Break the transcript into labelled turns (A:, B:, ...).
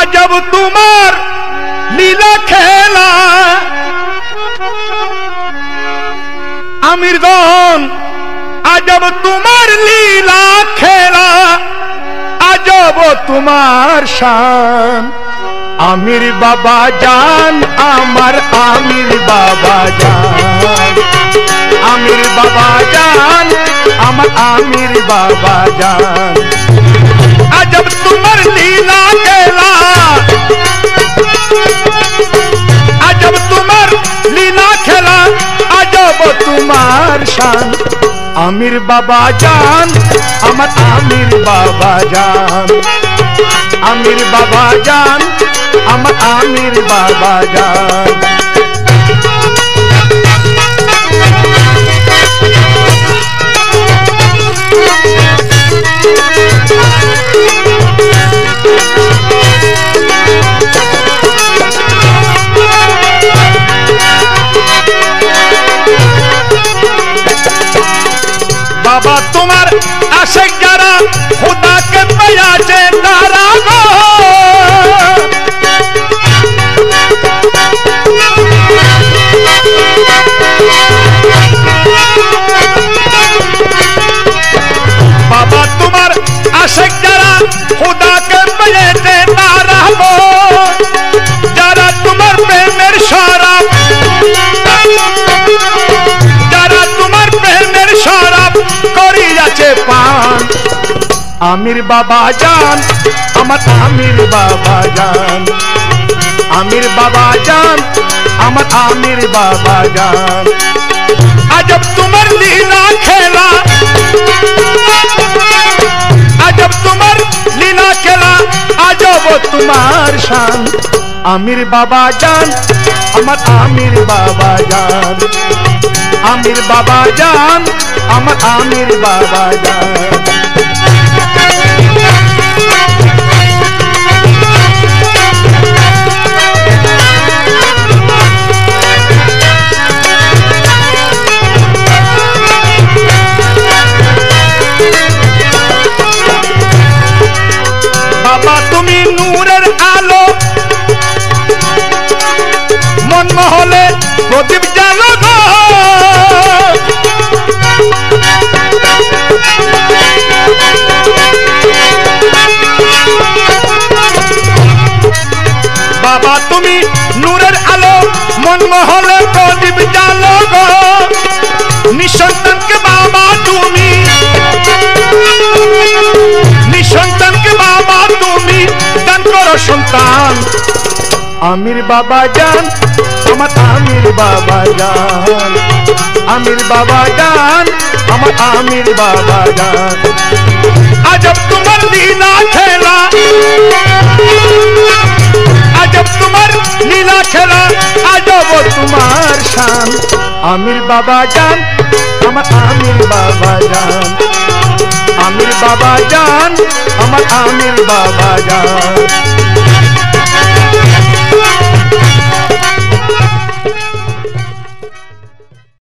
A: আজব তোমার লীলা খেলা আমিরগণ আজব তোমার লীলা খেলা আজব তোমার শান আমির বাবা জান আমার আমির বাবা জান আমির বাবা জান আমার আমির বাবা জান আজব তোমার লীলা খেলা আজব তোমার লীলা খেলা আজব তোমার শান আমির বাবা জান আমার আমির বাবা জান আমির বাবা জান আমার আমির বাবা জান बाबा तुम्हार आशिक जारा खुदा के पया जे तारा गो बाबा तुम्हार आशिक जारा खुदा के पया जे तारा गो जारा तुम्हार प्रेमेर शराब जारा तुम्हार प्रेमेर शराब করিয়াছে পান আমির বাবা জান আমার আমির বাবা জান আমির বাবা জান আমার আমির বাবা জান আজব তোমার লীলা খেলা আজব তোমার লীলা খেলা আজব তোমার শান আমির বাবা জান আমার আমির বাবা জান আমির বাবা জান আমার আমির বাবা জান বাবা তুমি নূরের আলো মন মহলে প্রদীপ জ্বালো গো বাবা তুমি নূরের আলো মন মহলে প্রদীপ জ্বালো গো নিঃসন্তানকে বাবা তুমি নিঃসন্তানকে বাবা তুমি দান করো সন্তান আমির বাবা জান আমার আমির বাবা জান আমির বাবা জান আমার আমির বাবা জান আজব তোমার লীলা খেলা আজব তোমার লীলা খেলা আজব তোমার শান আমির বাবা জান আমার আমির বাবা জান আমির বাবা জান আমার আমির বাবা জান